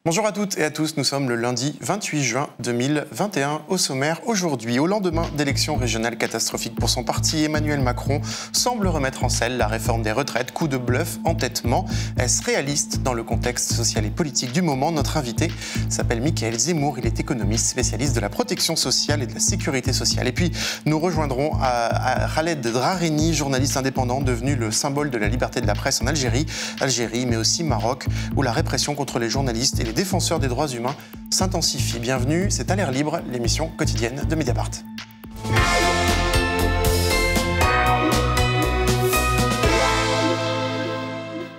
Bonjour à toutes et à tous, nous sommes le lundi 28 juin 2021. Au sommaire, aujourd'hui, au lendemain d'élections régionales catastrophiques pour son parti, Emmanuel Macron semble remettre en selle la réforme des retraites. Coup de bluff, entêtement. Est-ce réaliste dans le contexte social et politique du moment? Notre invité s'appelle Mickaël Zemmour, il est économiste, spécialiste de la protection sociale et de la sécurité sociale. Et puis, nous rejoindrons Khaled Drareni, journaliste indépendant devenu le symbole de la liberté de la presse en Algérie, mais aussi Maroc, où la répression contre les journalistes et les défenseurs des droits humains s'intensifie. Bienvenue, c'est à l'air libre, l'émission quotidienne de Mediapart.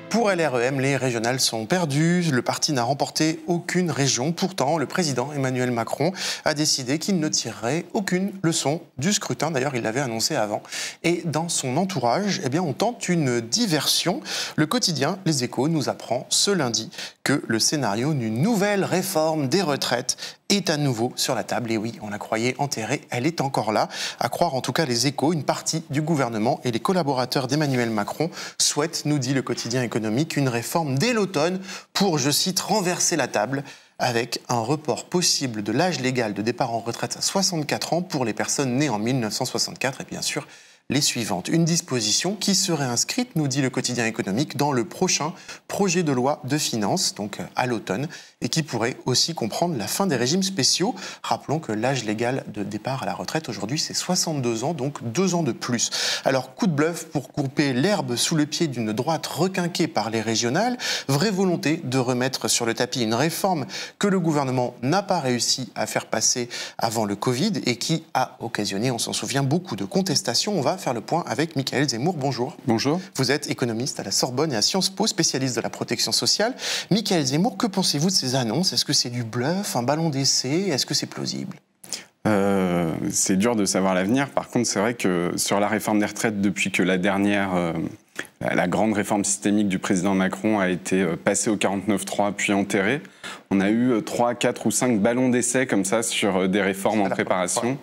Pour LREM, les régionales sont perdues. Le parti n'a remporté aucune région. Pourtant, le président Emmanuel Macron a décidé qu'il ne tirerait aucune leçon du scrutin. D'ailleurs, il l'avait annoncé avant. Et dans son entourage, on tente une diversion. Le quotidien Les Échos nous apprend ce lundi que le scénario d'une nouvelle réforme des retraites est à nouveau sur la table. Et oui, on la croyait enterrée, elle est encore là. À croire en tout cas Les Échos, une partie du gouvernement et les collaborateurs d'Emmanuel Macron souhaitent, nous dit le quotidien économique, une réforme dès l'automne pour, je cite, renverser la table avec un report possible de l'âge légal de départ en retraite à 64 ans pour les personnes nées en 1964 et bien sûr les suivantes. Une disposition qui serait inscrite, nous dit le quotidien économique, dans le prochain projet de loi de finances, donc à l'automne, et qui pourrait aussi comprendre la fin des régimes spéciaux. Rappelons que l'âge légal de départ à la retraite aujourd'hui c'est 62 ans, donc 2 ans de plus. Alors coup de bluff pour couper l'herbe sous le pied d'une droite requinquée par les régionales, vraie volonté de remettre sur le tapis une réforme que le gouvernement n'a pas réussi à faire passer avant le Covid et qui a occasionné, on s'en souvient, beaucoup de contestations. On va faire le point avec Mickaël Zemmour. Bonjour. Bonjour. Vous êtes économiste à la Sorbonne et à Sciences Po, spécialiste de la protection sociale. Mickaël Zemmour, que pensez-vous de ces annonces? Est-ce que c'est du bluff, un ballon d'essai? Est-ce que c'est plausible? C'est dur de savoir l'avenir. Par contre, c'est vrai que sur la réforme des retraites, depuis que la dernière, la grande réforme systémique du président Macron a été passée au 49.3 puis enterrée, on a eu 3, 4 ou 5 ballons d'essai comme ça sur des réformes en préparation.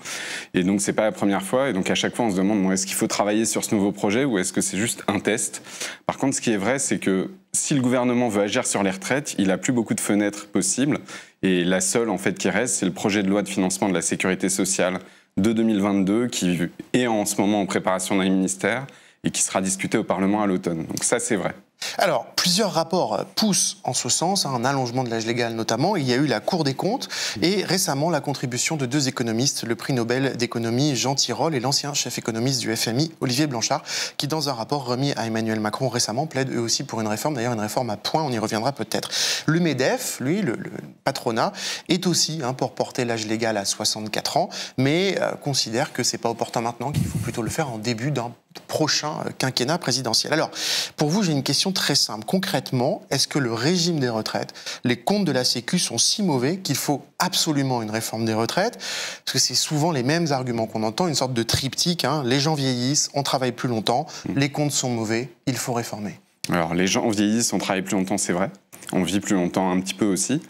Et donc, c'est pas la première fois. Et donc, à chaque fois, on se demande, est-ce qu'il faut travailler sur ce nouveau projet ou est-ce que c'est juste un test? Par contre, ce qui est vrai, c'est que si le gouvernement veut agir sur les retraites, il n'a plus beaucoup de fenêtres possibles. Et la seule, en fait, qui reste, c'est le projet de loi de financement de la sécurité sociale de 2022, qui est en ce moment en préparation dans les ministères et qui sera discuté au Parlement à l'automne. Donc ça, c'est vrai. Alors, plusieurs rapports poussent en ce sens, un allongement de l'âge légal notamment. Il y a eu la Cour des comptes et récemment la contribution de 2 économistes, le prix Nobel d'économie Jean Tirole et l'ancien chef économiste du FMI, Olivier Blanchard, qui dans un rapport remis à Emmanuel Macron récemment plaident eux aussi pour une réforme, d'ailleurs une réforme à points, on y reviendra peut-être. Le MEDEF, lui, le patronat, est aussi pour porter l'âge légal à 64 ans, mais considère que c'est pas opportun maintenant, qu'il faut plutôt le faire en début d'un prochain quinquennat présidentiel. Alors, pour vous, j'ai une question très simple. Concrètement, est-ce que le régime des retraites, les comptes de la Sécu sont si mauvais qu'il faut absolument une réforme des retraites? Parce que c'est souvent les mêmes arguments qu'on entend, une sorte de triptyque. Les gens vieillissent, on travaille plus longtemps, les comptes sont mauvais, il faut réformer. Alors, les gens vieillissent, on travaille plus longtemps, c'est vrai. On vit plus longtemps un petit peu aussi.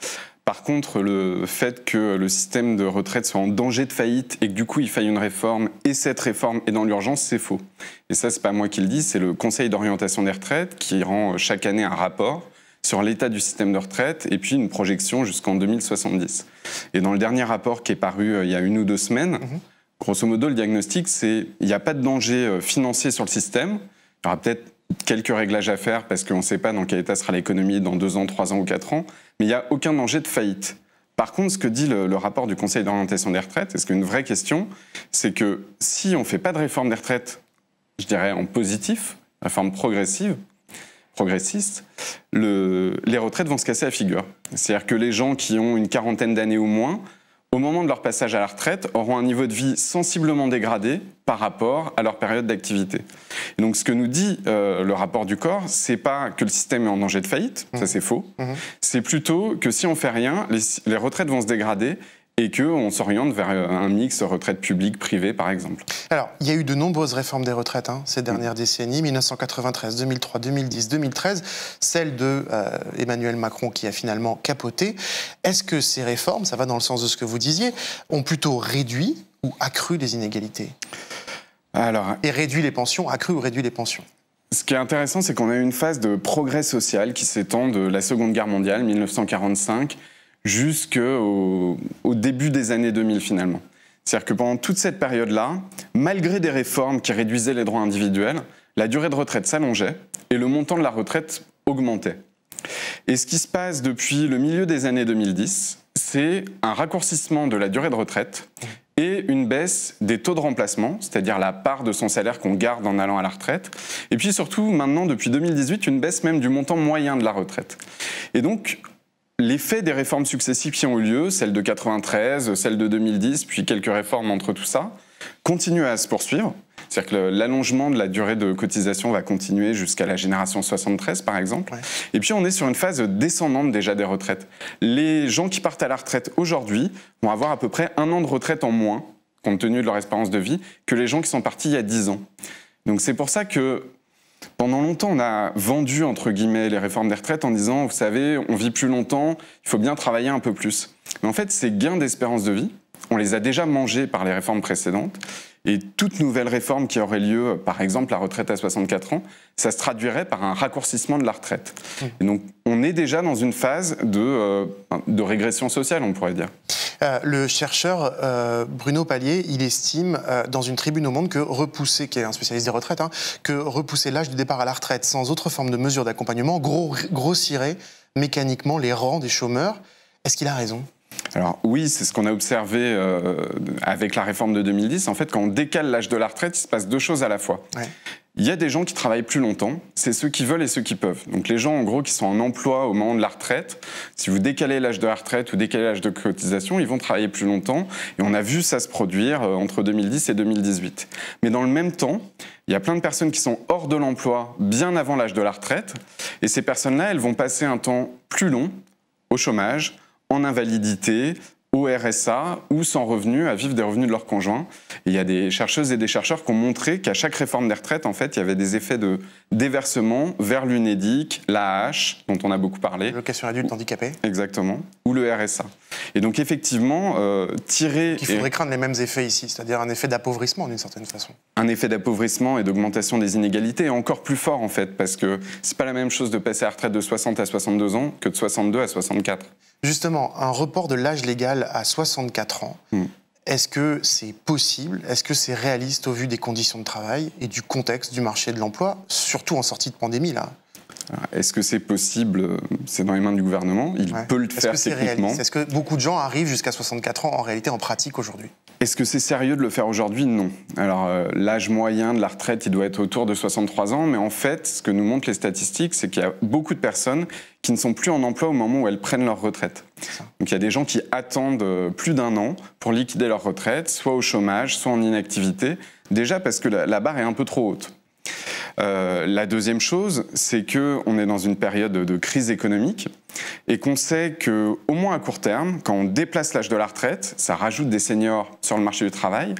Par contre, le fait que le système de retraite soit en danger de faillite et que du coup il faille une réforme et cette réforme est dans l'urgence, c'est faux. Et ça, c'est pas moi qui le dis, c'est le Conseil d'orientation des retraites qui rend chaque année un rapport sur l'état du système de retraite et puis une projection jusqu'en 2070. Et dans le dernier rapport qui est paru il y a 1 ou 2 semaines, grosso modo, le diagnostic, c'est il n'y a pas de danger financier sur le système. Il y aura peut-être quelques réglages à faire parce qu'on ne sait pas dans quel état sera l'économie dans 2 ans, 3 ans ou 4 ans, mais il n'y a aucun danger de faillite. Par contre, ce que dit le rapport du Conseil d'orientation des retraites, est-ce qu'une vraie question, c'est que si on ne fait pas de réforme des retraites, je dirais en positif, réforme progressiste, les retraites vont se casser la figure. C'est-à-dire que les gens qui ont une quarantaine d'années ou moins, au moment de leur passage à la retraite, auront un niveau de vie sensiblement dégradé par rapport à leur période d'activité. Et donc, ce que nous dit le rapport du corps, c'est pas que le système est en danger de faillite, ça c'est faux. C'est plutôt que si on fait rien, les retraites vont se dégrader et qu'on s'oriente vers un mix retraite publique, privée, par exemple. Alors, il y a eu de nombreuses réformes des retraites ces dernières décennies, 1993, 2003, 2010, 2013, celle de Emmanuel Macron qui a finalement capoté. Est-ce que ces réformes, ça va dans le sens de ce que vous disiez, ont plutôt réduit ou accru les inégalités? Alors, et réduit les pensions, accru ou réduit les pensions? Ce qui est intéressant, c'est qu'on a eu une phase de progrès social qui s'étend de la Seconde Guerre mondiale, 1945, jusqu'au début des années 2000 finalement. C'est-à-dire que pendant toute cette période-là, malgré des réformes qui réduisaient les droits individuels, la durée de retraite s'allongeait et le montant de la retraite augmentait. Et ce qui se passe depuis le milieu des années 2010, c'est un raccourcissement de la durée de retraite et une baisse des taux de remplacement, c'est-à-dire la part de son salaire qu'on garde en allant à la retraite. Et puis surtout, maintenant, depuis 2018, une baisse même du montant moyen de la retraite. Et donc, l'effet des réformes successives qui ont eu lieu, celle de 93, celle de 2010, puis quelques réformes entre tout ça, continuent à se poursuivre. C'est-à-dire que l'allongement de la durée de cotisation va continuer jusqu'à la génération 73, par exemple. Ouais. Et puis, on est sur une phase descendante déjà des retraites. Les gens qui partent à la retraite aujourd'hui vont avoir à peu près 1 an de retraite en moins, compte tenu de leur espérance de vie, que les gens qui sont partis il y a 10 ans. Donc, c'est pour ça que pendant longtemps, on a vendu, entre guillemets, les réformes des retraites en disant, vous savez, on vit plus longtemps, il faut bien travailler un peu plus. Mais en fait, ces gains d'espérance de vie, on les a déjà mangés par les réformes précédentes. Et toute nouvelle réforme qui aurait lieu, par exemple la retraite à 64 ans, ça se traduirait par un raccourcissement de la retraite. Et donc on est déjà dans une phase de régression sociale, on pourrait dire. Le chercheur Bruno Palier, il estime dans une tribune au Monde que repousser, qui est un spécialiste des retraites, que repousser l'âge du départ à la retraite sans autre forme de mesure d'accompagnement grossirait mécaniquement les rangs des chômeurs. Est-ce qu'il a raison ? Alors oui, c'est ce qu'on a observé avec la réforme de 2010. En fait, quand on décale l'âge de la retraite, il se passe 2 choses à la fois. Ouais. Il y a des gens qui travaillent plus longtemps, c'est ceux qui veulent et ceux qui peuvent. Donc les gens, en gros, qui sont en emploi au moment de la retraite, si vous décalez l'âge de la retraite ou décalez l'âge de cotisation, ils vont travailler plus longtemps. Et on a vu ça se produire entre 2010 et 2018. Mais dans le même temps, il y a plein de personnes qui sont hors de l'emploi bien avant l'âge de la retraite. Et ces personnes-là, elles vont passer un temps plus long au chômage, en invalidité, au RSA ou sans revenus, à vivre des revenus de leur conjoint. Et il y a des chercheuses et des chercheurs qui ont montré qu'à chaque réforme des retraites, en fait, il y avait des effets de déversement vers l'UNEDIC, l'AAH, dont on a beaucoup parlé. L'allocation adulte handicapé. Exactement. Ou le RSA. Et donc, effectivement, tirer... Il faudrait craindre les mêmes effets ici, c'est-à-dire un effet d'appauvrissement, d'une certaine façon. Un effet d'appauvrissement et d'augmentation des inégalités, encore plus fort, en fait, parce que c'est pas la même chose de passer à la retraite de 60 à 62 ans que de 62 à 64. Justement, un report de l'âge légal à 64 ans, est-ce que c'est possible? Est-ce que c'est réaliste au vu des conditions de travail et du contexte du marché de l'emploi, surtout en sortie de pandémie, là? Est-ce que c'est possible? C'est dans les mains du gouvernement. Il peut le faire techniquement. Est-ce que beaucoup de gens arrivent jusqu'à 64 ans en réalité en pratique aujourd'hui? Est-ce que c'est sérieux de le faire aujourd'hui? Non. Alors, l'âge moyen de la retraite, il doit être autour de 63 ans. Mais en fait, ce que nous montrent les statistiques, c'est qu'il y a beaucoup de personnes qui ne sont plus en emploi au moment où elles prennent leur retraite. Donc, il y a des gens qui attendent plus d'1 an pour liquider leur retraite, soit au chômage, soit en inactivité. Déjà parce que la barre est un peu trop haute. La deuxième chose, c'est qu'on est dans une période de crise économique et qu'on sait qu'au moins à court terme, quand on déplace l'âge de la retraite, ça rajoute des seniors sur le marché du travail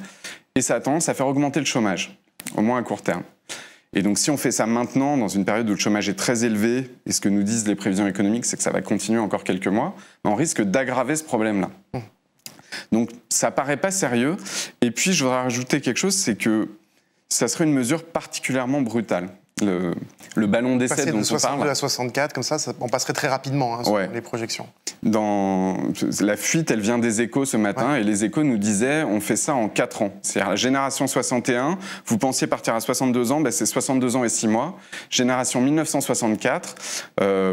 et ça a tendance à faire augmenter le chômage, au moins à court terme. Et donc si on fait ça maintenant, dans une période où le chômage est très élevé, et ce que nous disent les prévisions économiques, c'est que ça va continuer encore quelques mois, on risque d'aggraver ce problème-là. Donc ça paraît pas sérieux. Et puis je voudrais rajouter quelque chose, c'est que ça serait une mesure particulièrement brutale. Le ballon d'essai dont on parle... Passer de 62 à 64, comme ça, on passerait très rapidement sur les projections. La fuite, elle vient des Échos ce matin, et les Échos nous disaient, on fait ça en 4 ans. C'est-à-dire la génération 61, vous pensiez partir à 62 ans, c'est 62 ans et 6 mois. Génération 1964,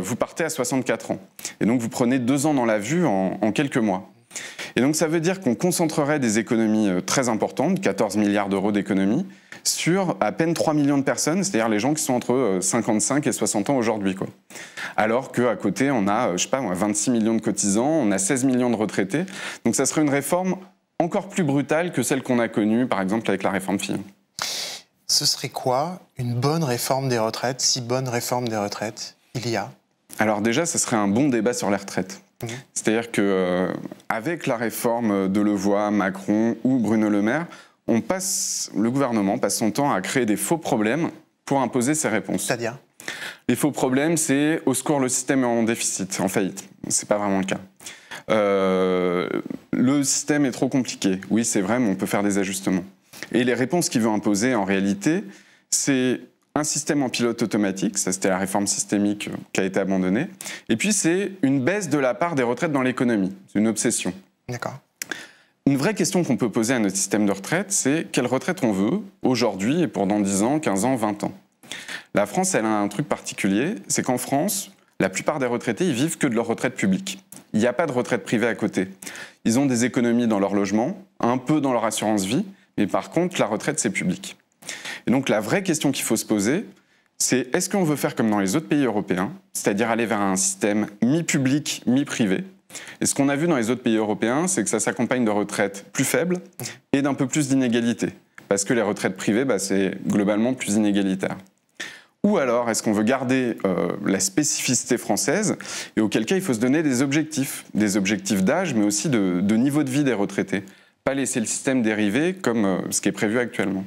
vous partez à 64 ans. Et donc vous prenez 2 ans dans la vue en quelques mois. Et donc ça veut dire qu'on concentrerait des économies très importantes, 14 milliards d'euros d'économies, sur à peine 3 millions de personnes, c'est-à-dire les gens qui sont entre 55 et 60 ans aujourd'hui, quoi. Alors qu'à côté, on a, 26 millions de cotisants, on a 16 millions de retraités. Donc ça serait une réforme encore plus brutale que celle qu'on a connue, par exemple, avec la réforme Fillon. Ce serait quoi une bonne réforme des retraites, si bonne réforme des retraites il y a? Alors déjà, ce serait un bon débat sur les retraites. C'est-à-dire qu'avec la réforme de Levoy, Macron ou Bruno Le Maire, le gouvernement passe son temps à créer des faux problèmes pour imposer ses réponses. C'est-à-dire? Les faux problèmes, c'est au secours, le système est en déficit, en faillite. C'est pas vraiment le cas. Le système est trop compliqué. Oui, c'est vrai, mais on peut faire des ajustements. Et les réponses qu'il veut imposer, en réalité, c'est un système en pilote automatique, ça c'était la réforme systémique qui a été abandonnée, et puis c'est une baisse de la part des retraites dans l'économie, c'est une obsession. D'accord. Une vraie question qu'on peut poser à notre système de retraite, c'est quelle retraite on veut aujourd'hui et pour dans 10 ans, 15 ans, 20 ans. La France, elle a un truc particulier, c'est qu'en France, la plupart des retraités, ils vivent que de leur retraite publique. Il n'y a pas de retraite privée à côté. Ils ont des économies dans leur logement, un peu dans leur assurance vie, mais par contre, la retraite, c'est public. Et donc, la vraie question qu'il faut se poser, c'est est-ce qu'on veut faire comme dans les autres pays européens, c'est-à-dire aller vers un système mi-public, mi-privé. Et ce qu'on a vu dans les autres pays européens, c'est que ça s'accompagne de retraites plus faibles et d'un peu plus d'inégalités. Parce que les retraites privées, c'est globalement plus inégalitaire. Ou alors, est-ce qu'on veut garder la spécificité française, et auquel cas il faut se donner des objectifs d'âge, mais aussi de niveau de vie des retraités. Pas laisser le système dériver comme ce qui est prévu actuellement.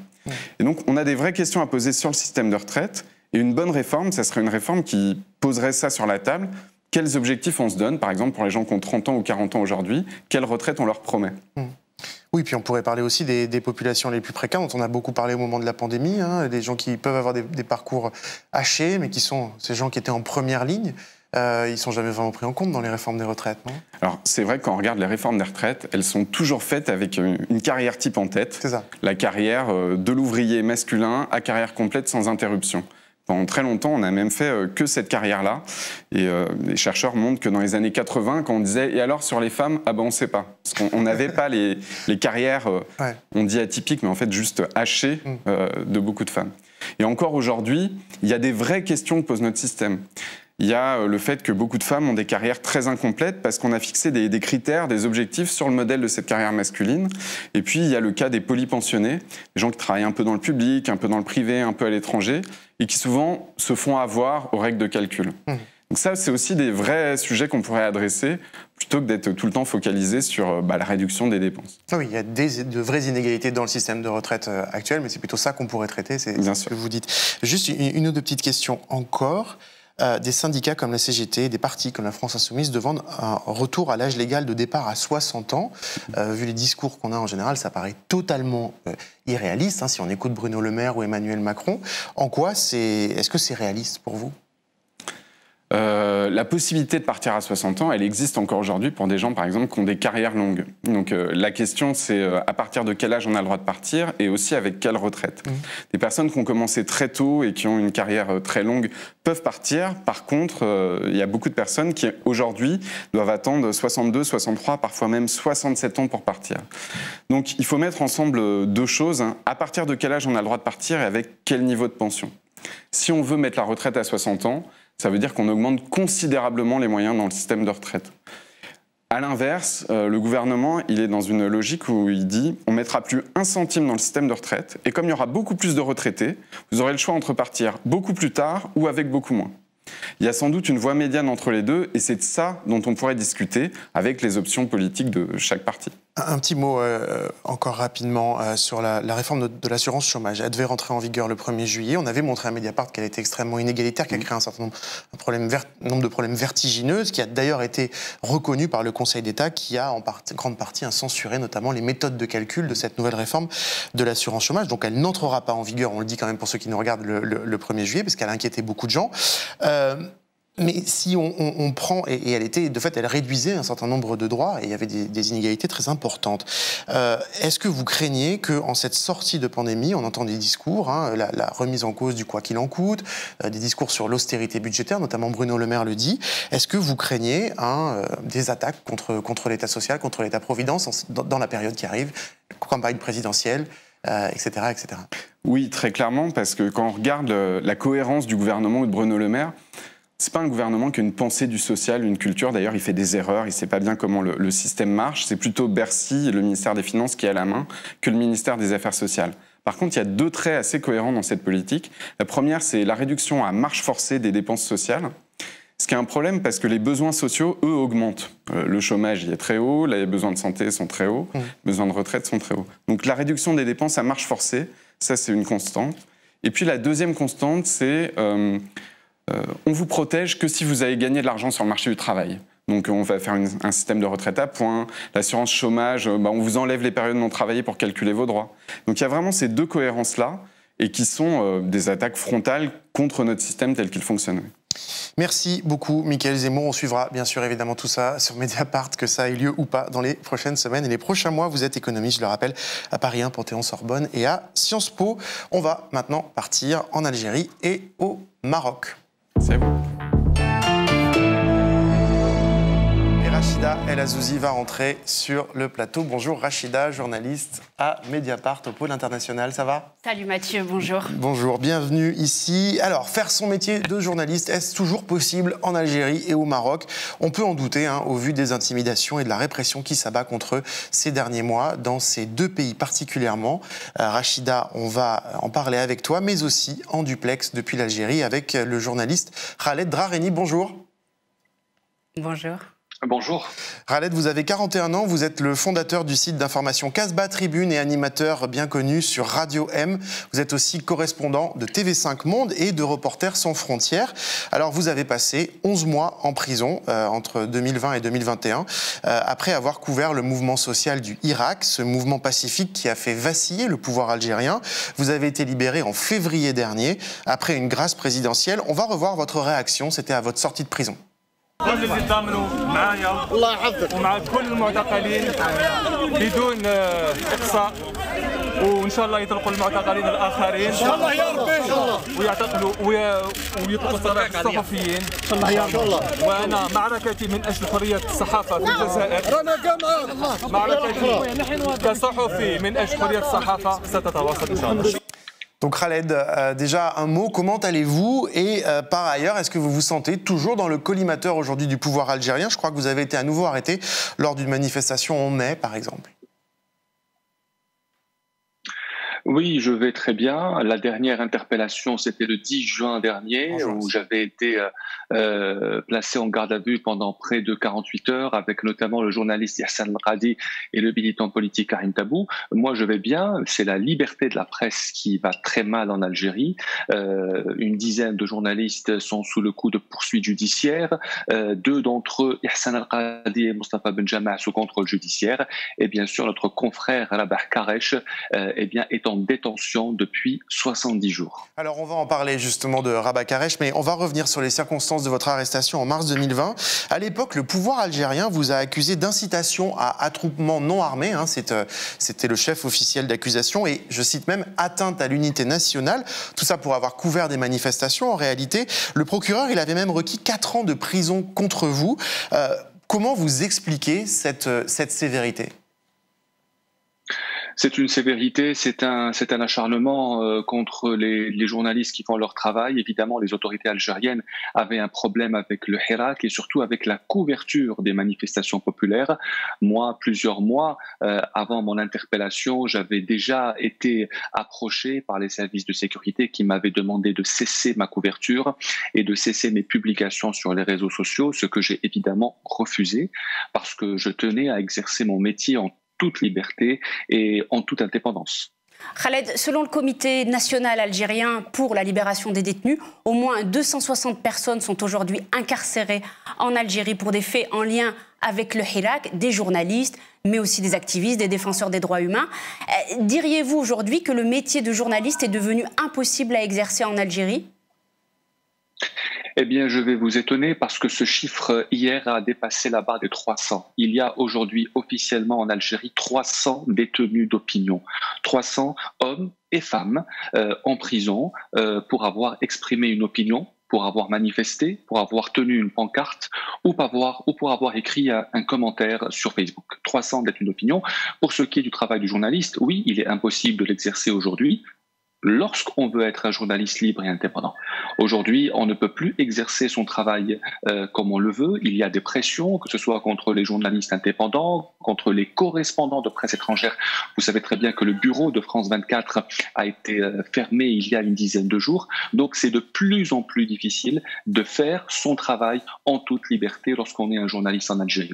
Et donc, on a des vraies questions à poser sur le système de retraite, et une bonne réforme, ça serait une réforme qui poserait ça sur la table. Quels objectifs on se donne, par exemple, pour les gens qui ont 30 ans ou 40 ans aujourd'hui, quelle retraite on leur promet? Oui, puis on pourrait parler aussi des populations les plus précaires, dont on a beaucoup parlé au moment de la pandémie, des gens qui peuvent avoir des parcours hachés, mais qui sont ces gens qui étaient en première ligne. Ils ne sont jamais vraiment pris en compte dans les réformes des retraites, non? Alors, c'est vrai que quand on regarde les réformes des retraites, elles sont toujours faites avec une carrière type en tête. C'est ça. La carrière de l'ouvrier masculin à carrière complète sans interruption. Pendant très longtemps, on n'a même fait que cette carrière-là. Et les chercheurs montrent que dans les années 80, quand on disait « et alors sur les femmes ?» Ah ben on ne sait pas. Parce qu'on n'avait pas les carrières, on dit atypiques, mais en fait juste hachées de beaucoup de femmes. Et encore aujourd'hui, il y a des vraies questions que pose notre système. Il y a le fait que beaucoup de femmes ont des carrières très incomplètes parce qu'on a fixé des critères, des objectifs sur le modèle de cette carrière masculine. Et puis, il y a le cas des polypensionnés, des gens qui travaillent un peu dans le public, un peu dans le privé, un peu à l'étranger, et qui souvent se font avoir aux règles de calcul. Donc ça, c'est aussi des vrais sujets qu'on pourrait adresser, plutôt que d'être tout le temps focalisé sur la réduction des dépenses. Oui, il y a de vraies inégalités dans le système de retraite actuel, mais c'est plutôt ça qu'on pourrait traiter, c'est ce que vous dites. Juste une ou deux petites questions encore. Des syndicats comme la CGT, des partis comme la France Insoumise demandent un retour à l'âge légal de départ à 60 ans. Vu les discours qu'on a en général, ça paraît totalement irréaliste, si on écoute Bruno Le Maire ou Emmanuel Macron. En quoi est-ce que c'est réaliste pour vous ? La possibilité de partir à 60 ans, elle existe encore aujourd'hui pour des gens, par exemple, qui ont des carrières longues. Donc la question, c'est à partir de quel âge on a le droit de partir et aussi avec quelle retraite. Des personnes qui ont commencé très tôt et qui ont une carrière très longue peuvent partir. Par contre, il y a beaucoup de personnes qui, aujourd'hui, doivent attendre 62, 63, parfois même 67 ans pour partir. Donc il faut mettre ensemble deux choses. À partir de quel âge on a le droit de partir et avec quel niveau de pension. Si on veut mettre la retraite à 60 ans, ça veut dire qu'on augmente considérablement les moyens dans le système de retraite. À l'inverse, le gouvernement, il est dans une logique où il dit on ne mettra plus un centime dans le système de retraite, et comme il y aura beaucoup plus de retraités, vous aurez le choix entre partir beaucoup plus tard ou avec beaucoup moins. Il y a sans doute une voie médiane entre les deux, et c'est de ça dont on pourrait discuter avec les options politiques de chaque parti. Un petit mot encore rapidement sur la réforme de l'assurance chômage. Elle devait rentrer en vigueur le 1er juillet. On avait montré à Mediapart qu'elle était extrêmement inégalitaire, qu'elle créait un certain nombre de problèmes vertigineux, qui a d'ailleurs été reconnu par le Conseil d'État, qui a en grande partie censuré notamment les méthodes de calcul de cette nouvelle réforme de l'assurance chômage. Donc elle n'entrera pas en vigueur, on le dit quand même pour ceux qui nous regardent, le 1er juillet, parce qu'elle a inquiété beaucoup de gens. Mais si on prend, et elle était, de fait, elle réduisait un certain nombre de droits, et il y avait des inégalités très importantes. Est-ce que vous craignez qu'en cette sortie de pandémie, on entend des discours, la remise en cause du quoi qu'il en coûte, des discours sur l'austérité budgétaire, notamment Bruno Le Maire le dit, est-ce que vous craignez des attaques contre l'État social, contre l'État-providence dans la période qui arrive, campagne présidentielle, etc., etc. Oui, très clairement, parce que quand on regarde la cohérence du gouvernement ou de Bruno Le Maire, c'est pas un gouvernement qui a une pensée du social, une culture. D'ailleurs, il fait des erreurs, il sait pas bien comment le système marche. C'est plutôt Bercy, le ministère des Finances qui a la main, que le ministère des Affaires sociales. Par contre, il y a deux traits assez cohérents dans cette politique. La première, c'est la réduction à marche forcée des dépenses sociales. Ce qui est un problème parce que les besoins sociaux, eux, augmentent. Le chômage, il est très haut, les besoins de santé sont très hauts, les besoins de retraite sont très hauts. Donc la réduction des dépenses à marche forcée, ça c'est une constante. Et puis la deuxième constante, c'est on vous protège que si vous avez gagné de l'argent sur le marché du travail. Donc on va faire un système de retraite à points, l'assurance chômage, on vous enlève les périodes non travaillées pour calculer vos droits. Donc il y a vraiment ces deux cohérences-là. et qui sont des attaques frontales contre notre système tel qu'il fonctionne. Merci beaucoup, Mickaël Zemmour. On suivra bien sûr évidemment tout ça sur Mediapart, que ça ait lieu ou pas dans les prochaines semaines et les prochains mois. Vous êtes économiste, je le rappelle, à Paris 1, Panthéon-Sorbonne et à Sciences Po. On va maintenant partir en Algérie et au Maroc. C'est vous. Rachida El Azzouzi va rentrer sur le plateau. Bonjour Rachida, journaliste à Mediapart au pôle international, ça va? Salut Mathieu, bonjour. Bonjour, bienvenue ici. Alors, faire son métier de journaliste, est-ce toujours possible en Algérie et au Maroc? On peut en douter, au vu des intimidations et de la répression qui s'abat contre eux ces derniers mois, dans ces deux pays particulièrement. Rachida, on va en parler avec toi, mais aussi en duplex depuis l'Algérie avec le journaliste Khaled Drareni. Bonjour. Bonjour. Bonjour. Khaled, vous avez 41 ans, vous êtes le fondateur du site d'information Casbah Tribune et animateur bien connu sur Radio M. Vous êtes aussi correspondant de TV5 Monde et de Reporters sans frontières. Alors vous avez passé 11 mois en prison entre 2020 et 2021 après avoir couvert le mouvement social du Irak, ce mouvement pacifique qui a fait vaciller le pouvoir algérien. Vous avez été libéré en février dernier après une grâce présidentielle. On va revoir votre réaction, c'était à votre sortie de prison. كل اللي ضامنوا معايا الله يحفظك ومع كل المعتقلين بدون اقصاء وان شاء الله يطلقوا المعتقلين الاخرين ان شاء الله يا ربي ان شاء الله ويعتقلوا ويطلقوا الصحفيين ان شاء الله يا رب وانا معركتي من اجل حريه الصحافه في الجزائر رانا كما معركتي كصحفي من اجل حريه الصحافه ستتواصل ان شاء الله. Donc Khaled, déjà un mot, comment allez-vous? Et par ailleurs, est-ce que vous vous sentez toujours dans le collimateur aujourd'hui du pouvoir algérien? Je crois que vous avez été à nouveau arrêté lors d'une manifestation en mai, par exemple. Oui, je vais très bien. La dernière interpellation, c'était le 10 juin dernier, où j'avais été placé en garde à vue pendant près de 48 heures, avec notamment le journaliste Yassan Al-Qadi et le militant politique Karim Tabou. Moi, je vais bien. C'est la liberté de la presse qui va très mal en Algérie. Une dizaine de journalistes sont sous le coup de poursuites judiciaires. Deux d'entre eux, Yassan Al-Qadi et Mostafa Benjama, sous contrôle judiciaire. Et bien sûr, notre confrère Rabah Karesh est en détention depuis 70 jours. Alors on va en parler justement de Rabah Karesh, mais on va revenir sur les circonstances de votre arrestation en mars 2020. À l'époque, le pouvoir algérien vous a accusé d'incitation à attroupement non armé, c'était le chef officiel d'accusation, et je cite même atteinte à l'unité nationale, tout ça pour avoir couvert des manifestations. En réalité, le procureur, il avait même requis 4 ans de prison contre vous. Comment vous expliquez cette sévérité ? C'est une sévérité, c'est un acharnement contre les journalistes qui font leur travail. Évidemment, les autorités algériennes avaient un problème avec le Hirak et surtout avec la couverture des manifestations populaires. Moi, plusieurs mois avant mon interpellation, j'avais déjà été approché par les services de sécurité qui m'avaient demandé de cesser ma couverture et de cesser mes publications sur les réseaux sociaux, ce que j'ai évidemment refusé parce que je tenais à exercer mon métier en toute liberté et en toute indépendance. Khaled, selon le Comité national algérien pour la libération des détenus, au moins 260 personnes sont aujourd'hui incarcérées en Algérie pour des faits en lien avec le Hirak, des journalistes, mais aussi des activistes, des défenseurs des droits humains. Diriez-vous aujourd'hui que le métier de journaliste est devenu impossible à exercer en Algérie ? Eh bien, je vais vous étonner parce que ce chiffre hier a dépassé la barre des 300. Il y a aujourd'hui officiellement en Algérie 300 détenus d'opinion, 300 hommes et femmes en prison pour avoir exprimé une opinion, pour avoir manifesté, pour avoir tenu une pancarte ou pour avoir écrit un commentaire sur Facebook. 300 détenus d'opinion. Pour ce qui est du travail du journaliste, oui, il est impossible de l'exercer aujourd'hui. Lorsqu'on veut être un journaliste libre et indépendant. Aujourd'hui, on ne peut plus exercer son travail comme on le veut. Il y a des pressions, que ce soit contre les journalistes indépendants, contre les correspondants de presse étrangère. Vous savez très bien que le bureau de France 24 a été fermé il y a une dizaine de jours. Donc c'est de plus en plus difficile de faire son travail en toute liberté lorsqu'on est un journaliste en Algérie.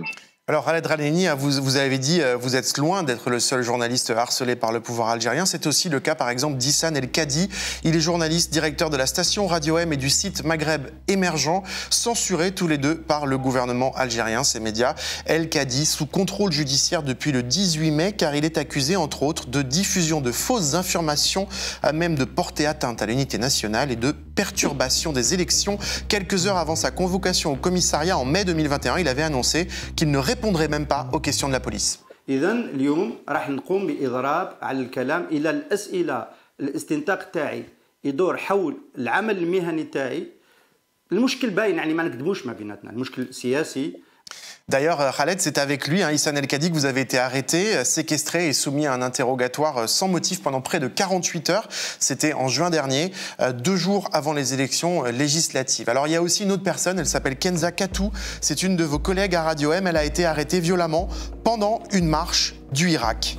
Alors Khaled Drareni, vous avez dit, vous êtes loin d'être le seul journaliste harcelé par le pouvoir algérien. C'est aussi le cas par exemple d'Hissane El Kadi. Il est journaliste, directeur de la station Radio M et du site Maghreb Émergent, censurés tous les deux par le gouvernement algérien, ces médias. El Kadi sous contrôle judiciaire depuis le 18 mai car il est accusé entre autres de diffusion de fausses informations à même de porter atteinte à l'unité nationale et de perturbation des élections. Quelques heures avant sa convocation au commissariat en mai 2021, il avait annoncé qu'il ne répondrait même pas aux questions de la police. إذن اليوم راح نقوم بإضراب على الكلام إلى الأسئلة الاستنتاق تاعي يدور حول العمل المهني تاعي. المشكل باين يعني ما نكذبوش ما بيناتنا، المشكل سياسي. D'ailleurs, Khaled, c'est avec lui, Hissane El Kadi, que vous avez été arrêté, séquestré et soumis à un interrogatoire sans motif pendant près de 48 heures. C'était en juin dernier, 2 jours avant les élections législatives. Alors, il y a aussi une autre personne, elle s'appelle Kenza Katou. C'est une de vos collègues à Radio M. Elle a été arrêtée violemment pendant une marche du Irak.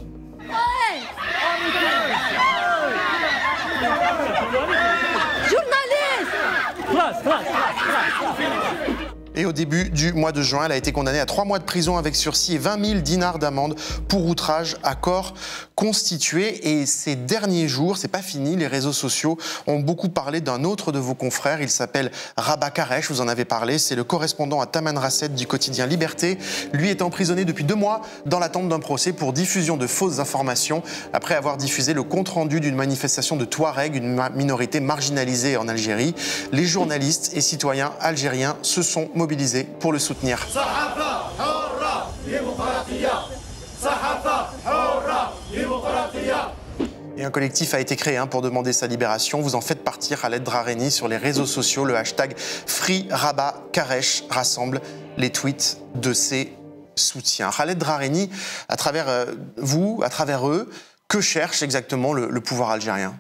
Et au début du mois de juin, elle a été condamnée à 3 mois de prison avec sursis et 20 000 dinars d'amende pour outrage à corps constitué. Et ces derniers jours, c'est pas fini, les réseaux sociaux ont beaucoup parlé d'un autre de vos confrères. Il s'appelle Rabah Karesh, vous en avez parlé. C'est le correspondant à Taman Rasset du quotidien Liberté. Lui est emprisonné depuis 2 mois dans l'attente d'un procès pour diffusion de fausses informations après avoir diffusé le compte-rendu d'une manifestation de Touareg, une minorité marginalisée en Algérie. Les journalistes et citoyens algériens se sont mobilisés pour le soutenir. Et un collectif a été créé pour demander sa libération. Vous en faites partie, Khaled Drareni, sur les réseaux sociaux. Le hashtag #FreeRabahKaresh rassemble les tweets de ses soutiens. Khaled Drareni, à travers vous, à travers eux, que cherche exactement le pouvoir algérien ?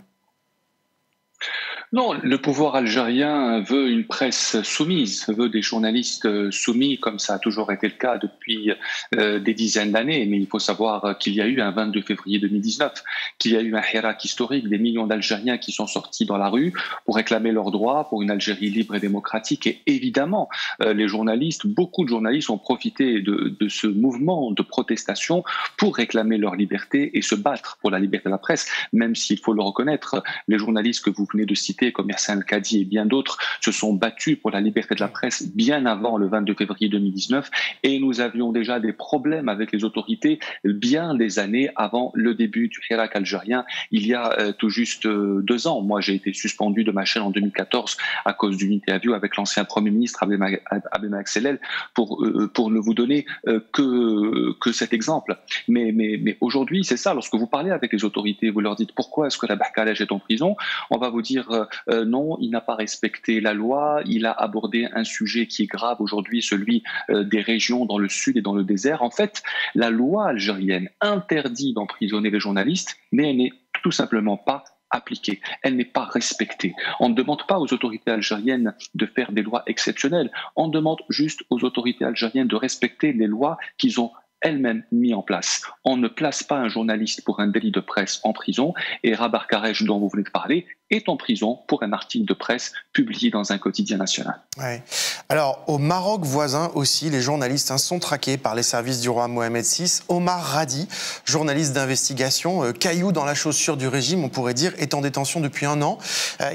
Non, le pouvoir algérien veut une presse soumise, veut des journalistes soumis, comme ça a toujours été le cas depuis des dizaines d'années. Mais il faut savoir qu'il y a eu un 22 février 2019, qu'il y a eu un hirak historique, des millions d'Algériens qui sont sortis dans la rue pour réclamer leurs droits, pour une Algérie libre et démocratique. Et évidemment, les journalistes, beaucoup de journalistes ont profité de ce mouvement de protestation pour réclamer leur liberté et se battre pour la liberté de la presse, même s'il faut le reconnaître, les journalistes que vous venez de citer, comme Hissane El Kadi et bien d'autres, se sont battus pour la liberté de la presse bien avant le 22 février 2019 et nous avions déjà des problèmes avec les autorités bien des années avant le début du hirak algérien. Il y a tout juste 2 ans, moi j'ai été suspendu de ma chaîne en 2014 à cause d'une interview avec l'ancien Premier ministre Abdelmalek Sellel pour ne vous donner que cet exemple. Mais aujourd'hui, c'est ça, lorsque vous parlez avec les autorités, vous leur dites pourquoi est-ce que Rabah Karesh est en prison, on va vous dire non, il n'a pas respecté la loi, il a abordé un sujet qui est grave aujourd'hui, celui des régions dans le sud et dans le désert. En fait, la loi algérienne interdit d'emprisonner les journalistes, mais elle n'est tout simplement pas appliquée, elle n'est pas respectée. On ne demande pas aux autorités algériennes de faire des lois exceptionnelles, on demande juste aux autorités algériennes de respecter les lois qu'ils ont elles-mêmes mis en place. On ne place pas un journaliste pour un délit de presse en prison et Rabah Karesh, dont vous venez de parler, est en prison pour un article de presse publié dans un quotidien national. Ouais. Alors, au Maroc voisin aussi, les journalistes sont traqués par les services du roi Mohamed VI. Omar Radi, journaliste d'investigation, caillou dans la chaussure du régime, on pourrait dire, est en détention depuis 1 an.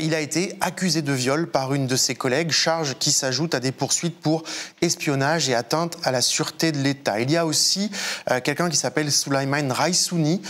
Il a été accusé de viol par une de ses collègues, charge qui s'ajoute à des poursuites pour espionnage et atteinte à la sûreté de l'État. Il y a aussi quelqu'un qui s'appelle Souleymane Raissouni,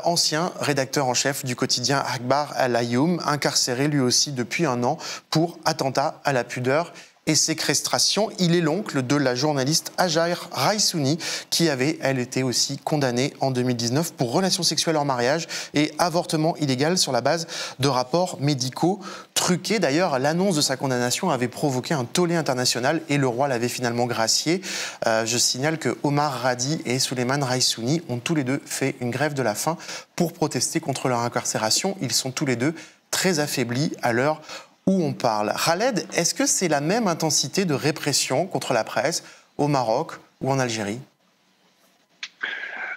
ancien rédacteur en chef du quotidien Akhbar al-Ayoum, incarcéré lui aussi depuis 1 an pour attentat à la pudeur et séquestration. Il est l'oncle de la journaliste Hajar Raissouni qui avait, elle, été aussi condamnée en 2019 pour relations sexuelles hors mariage et avortement illégal sur la base de rapports médicaux truqués. D'ailleurs, l'annonce de sa condamnation avait provoqué un tollé international et le roi l'avait finalement gracié. Je signale que Omar Radi et Souleymane Raissouni ont tous les deux fait une grève de la faim pour protester contre leur incarcération. Ils sont tous les deux très affaiblis à l'heure où on parle. Khaled, est-ce que c'est la même intensité de répression contre la presse au Maroc ou en Algérie ?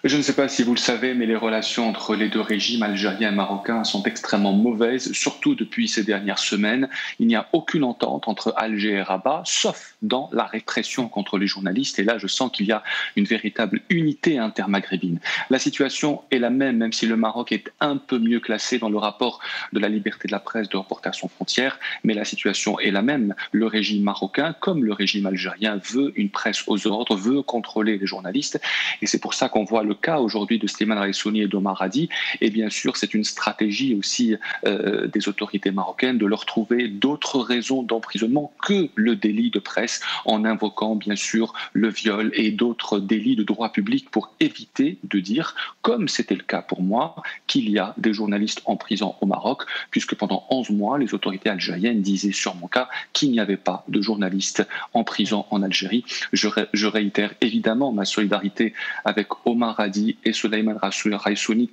Je ne sais pas si vous le savez, mais les relations entre les deux régimes, algérien et marocain, sont extrêmement mauvaises, surtout depuis ces dernières semaines. Il n'y a aucune entente entre Alger et Rabat, sauf dans la répression contre les journalistes. Et là, je sens qu'il y a une véritable unité intermaghrébine. La situation est la même si le Maroc est un peu mieux classé dans le rapport de la liberté de la presse de Reporters sans frontières, mais la situation est la même. Le régime marocain, comme le régime algérien, veut une presse aux ordres, veut contrôler les journalistes. Et c'est pour ça qu'on voit le cas aujourd'hui de Slimane Raissouni et d'Omar Hadi. Et bien sûr, c'est une stratégie aussi des autorités marocaines de leur trouver d'autres raisons d'emprisonnement que le délit de presse, en invoquant bien sûr le viol et d'autres délits de droit public pour éviter de dire, comme c'était le cas pour moi, qu'il y a des journalistes en prison au Maroc, puisque pendant 11 mois, les autorités algériennes disaient sur mon cas qu'il n'y avait pas de journalistes en prison en Algérie. Je réitère évidemment ma solidarité avec Omar Hadi et Slimane Raissouni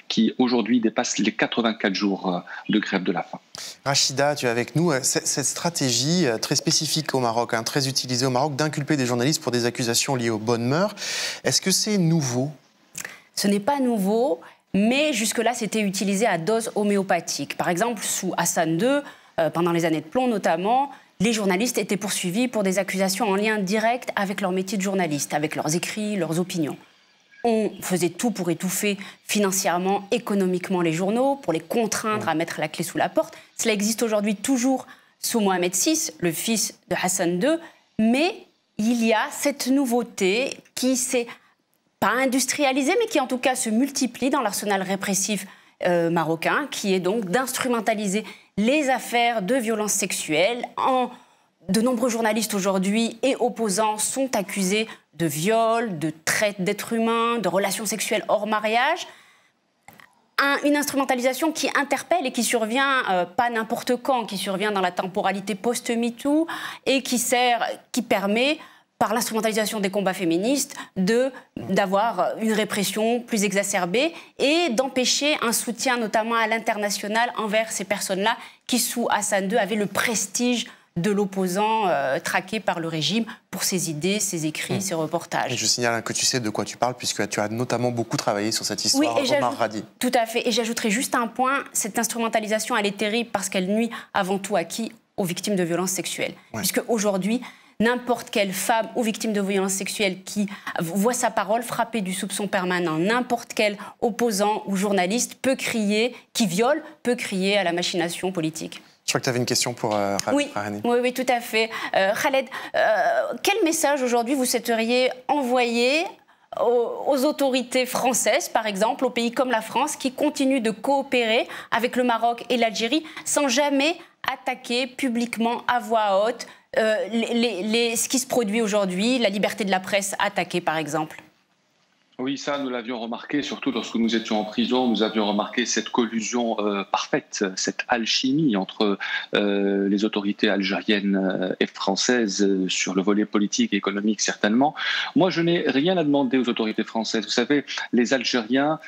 qui aujourd'hui dépassent les 84 jours de grève de la faim. Rachida, tu es avec nous. Cette stratégie très spécifique au Maroc, très utilisée au Maroc, d'inculper des journalistes pour des accusations liées aux bonnes mœurs, est-ce que c'est nouveau ? Ce n'est pas nouveau, mais jusque-là, c'était utilisé à dose homéopathique. Par exemple, sous Hassan II, pendant les années de plomb notamment, les journalistes étaient poursuivis pour des accusations en lien direct avec leur métier de journaliste, avec leurs écrits, leurs opinions. On faisait tout pour étouffer financièrement, économiquement les journaux, pour les contraindre à mettre la clé sous la porte. Cela existe aujourd'hui toujours sous Mohamed VI, le fils de Hassan II, mais il y a cette nouveauté qui s'est pas industrialisée, mais qui en tout cas se multiplie dans l'arsenal répressif marocain, qui est donc d'instrumentaliser les affaires de violences sexuelles. De nombreux journalistes aujourd'hui et opposants sont accusés de viol, de traite d'êtres humains, de relations sexuelles hors mariage. Une instrumentalisation qui interpelle et qui survient pas n'importe quand, qui survient dans la temporalité post-MeToo et qui permet, par l'instrumentalisation des combats féministes, d'avoir une répression plus exacerbée et d'empêcher un soutien notamment à l'international envers ces personnes-là qui, sous Hassan II, avaient le prestige de l'opposant traqué par le régime pour ses idées, ses écrits, ses reportages. Et je signale que tu sais de quoi tu parles, puisque tu as notamment beaucoup travaillé sur cette histoire, Omar Hadi. Tout à fait. Et j'ajouterai juste un point, cette instrumentalisation, elle est terrible parce qu'elle nuit avant tout à qui ? Aux victimes de violences sexuelles. Ouais. Puisque aujourd'hui, n'importe quelle femme ou victime de violences sexuelles qui voit sa parole frappée du soupçon permanent, n'importe quel opposant ou journaliste peut crier, qui viole, peut crier à la machination politique. Je crois que tu avais une question pour Khaled Drareni. Oui, tout à fait. Khaled, quel message aujourd'hui vous souhaiteriez envoyer aux autorités françaises, par exemple, aux pays comme la France, qui continuent de coopérer avec le Maroc et l'Algérie sans jamais attaquer publiquement à voix haute ce qui se produit aujourd'hui, la liberté de la presse attaquée, par exemple? Oui, ça, nous l'avions remarqué, surtout lorsque nous étions en prison, nous avions remarqué cette collusion parfaite, cette alchimie entre les autorités algériennes et françaises sur le volet politique et économique, certainement. Moi, je n'ai rien à demander aux autorités françaises. Vous savez, les Algériens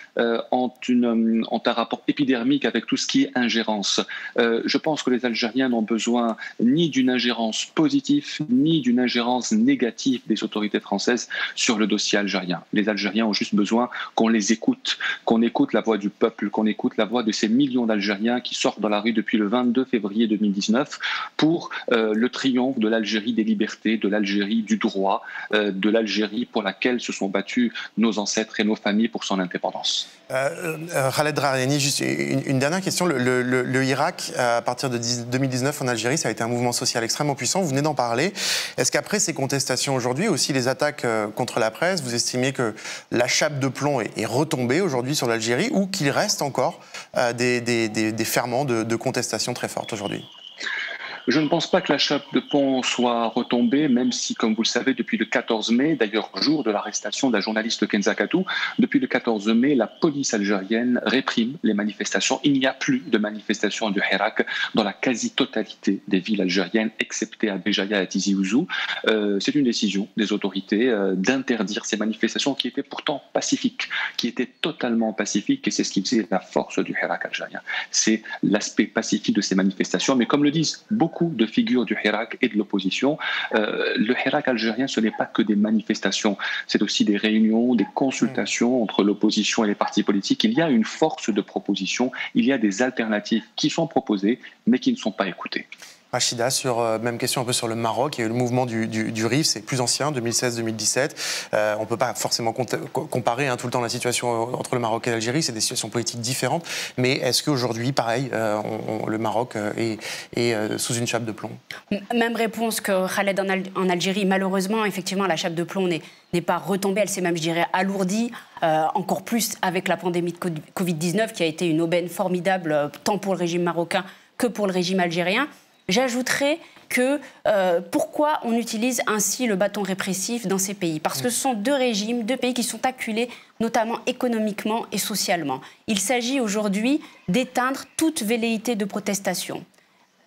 ont un rapport épidermique avec tout ce qui est ingérence. Je pense que les Algériens n'ont besoin ni d'une ingérence positive, ni d'une ingérence négative des autorités françaises sur le dossier algérien. Les Algériens ont juste besoin qu'on les écoute, qu'on écoute la voix du peuple, qu'on écoute la voix de ces millions d'Algériens qui sortent dans la rue depuis le 22 février 2019 pour le triomphe de l'Algérie des libertés, de l'Algérie du droit, de l'Algérie pour laquelle se sont battus nos ancêtres et nos familles pour son indépendance. Khaled Drareni, juste une dernière question. Le Irak, à partir de 2019 en Algérie, ça a été un mouvement social extrêmement puissant. Vous venez d'en parler. Est-ce qu'après ces contestations aujourd'hui, aussi les attaques contre la presse, vous estimez que la chape de plomb est retombée aujourd'hui sur l'Algérie ou qu'il reste encore des ferments de contestation très fortes aujourd'hui ? Je ne pense pas que la chape de plomb soit retombée, même si, comme vous le savez, depuis le 14 mai, d'ailleurs jour de l'arrestation de la journaliste Kenza Katou, depuis le 14 mai, la police algérienne réprime les manifestations. Il n'y a plus de manifestations du Hirak dans la quasi-totalité des villes algériennes, excepté à Béjaïa et à Tizi Ouzou. C'est une décision des autorités d'interdire ces manifestations qui étaient pourtant pacifiques, qui étaient totalement pacifiques, et c'est ce qui faisait la force du Hirak algérien. C'est l'aspect pacifique de ces manifestations, mais comme le disent beaucoup beaucoup de figures du Hirak et de l'opposition. Le Hirak algérien, ce n'est pas que des manifestations, c'est aussi des réunions, des consultations entre l'opposition et les partis politiques. Il y a une force de proposition, il y a des alternatives qui sont proposées, mais qui ne sont pas écoutées. Rachida, même question un peu sur le Maroc. Il y a eu le mouvement du RIF, c'est plus ancien, 2016-2017. On ne peut pas forcément comparer tout le temps la situation entre le Maroc et l'Algérie, c'est des situations politiques différentes. Mais est-ce qu'aujourd'hui, pareil, le Maroc est sous une chape de plomb? Même réponse que Khaled en Algérie. Malheureusement, effectivement, la chape de plomb n'est pas retombée, elle s'est même, je dirais, alourdie, encore plus avec la pandémie de Covid-19, qui a été une aubaine formidable, tant pour le régime marocain que pour le régime algérien. J'ajouterais que pourquoi on utilise ainsi le bâton répressif dans ces pays? Parce que ce sont deux régimes, deux pays qui sont acculés, notamment économiquement et socialement. Il s'agit aujourd'hui d'éteindre toute velléité de protestation.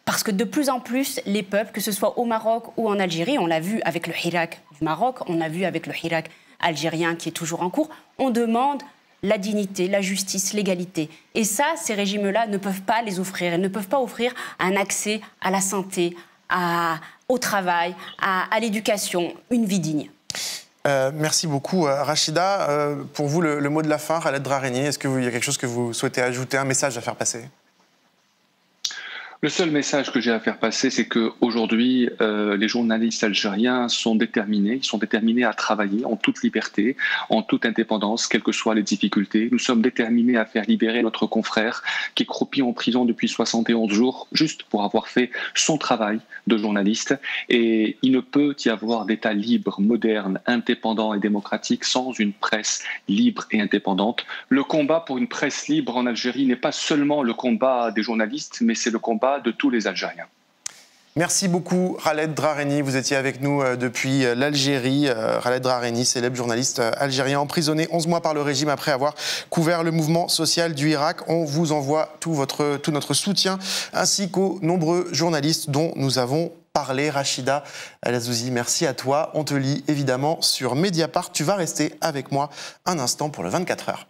Parce que de plus en plus, les peuples, que ce soit au Maroc ou en Algérie, on l'a vu avec le Hirak du Maroc, on l'a vu avec le Hirak algérien qui est toujours en cours, on demande la dignité, la justice, l'égalité. Et ça, ces régimes-là ne peuvent pas les offrir. Ils ne peuvent pas offrir un accès à la santé, au travail, à l'éducation, une vie digne. Merci beaucoup, Rachida. Pour vous, le mot de la fin, Khaled Drareni, est-ce qu'il y a quelque chose que vous souhaitez ajouter, un message à faire passer? Le seul message que j'ai à faire passer, c'est qu'aujourd'hui, les journalistes algériens sont déterminés. Ils sont déterminés à travailler en toute liberté, en toute indépendance, quelles que soient les difficultés. Nous sommes déterminés à faire libérer notre confrère qui est croupi en prison depuis 71 jours, juste pour avoir fait son travail de journaliste. Et il ne peut y avoir d'État libre, moderne, indépendant et démocratique sans une presse libre et indépendante. Le combat pour une presse libre en Algérie n'est pas seulement le combat des journalistes, mais c'est le combat de tous les Algériens. Merci beaucoup, Khaled Drareni. Vous étiez avec nous depuis l'Algérie. Khaled Drareni, célèbre journaliste algérien, emprisonné 11 mois par le régime après avoir couvert le mouvement social du Hirak. On vous envoie tout notre soutien, ainsi qu'aux nombreux journalistes dont nous avons parlé. Rachida El Azzouzi, merci à toi. On te lit évidemment sur Mediapart. Tu vas rester avec moi un instant pour le 24 heures.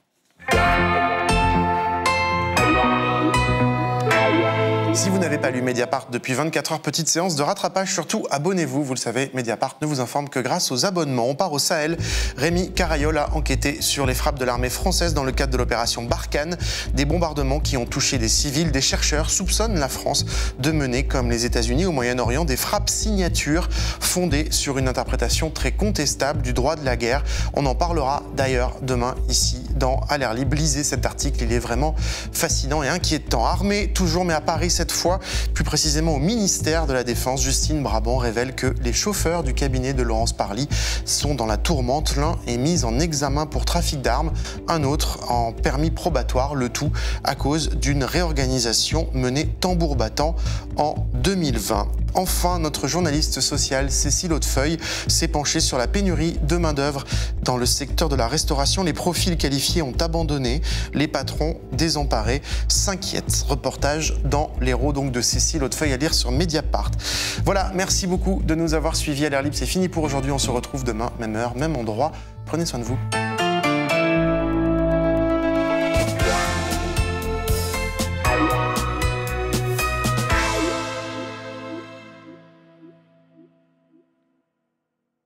Si vous n'avez pas lu Mediapart depuis 24 heures, petite séance de rattrapage, surtout abonnez-vous. Vous le savez, Mediapart ne vous informe que grâce aux abonnements. On part au Sahel. Rémi Carayol a enquêté sur les frappes de l'armée française dans le cadre de l'opération Barkhane. Des bombardements qui ont touché des civils. Des chercheurs soupçonnent la France de mener, comme les États-Unis au Moyen-Orient, des frappes signatures fondées sur une interprétation très contestable du droit de la guerre. On en parlera d'ailleurs demain ici dans À l'air libre. Lisez cet article, il est vraiment fascinant et inquiétant. Armée toujours, mais à Paris cette fois, plus précisément au ministère de la Défense, Justine Brabant révèle que les chauffeurs du cabinet de Laurence Parly sont dans la tourmente. L'un est mis en examen pour trafic d'armes, un autre en permis probatoire, le tout à cause d'une réorganisation menée tambour battant en 2020. Enfin, notre journaliste sociale Cécile Hautefeuille s'est penchée sur la pénurie de main-d'œuvre dans le secteur de la restauration. Les profils qualifiés ont abandonné, les patrons désemparés s'inquiètent. Reportage dans l'Hérault donc de Cécile Hautefeuille à lire sur Mediapart. Voilà, merci beaucoup de nous avoir suivis à l'air libre. C'est fini pour aujourd'hui. On se retrouve demain, même heure, même endroit. Prenez soin de vous.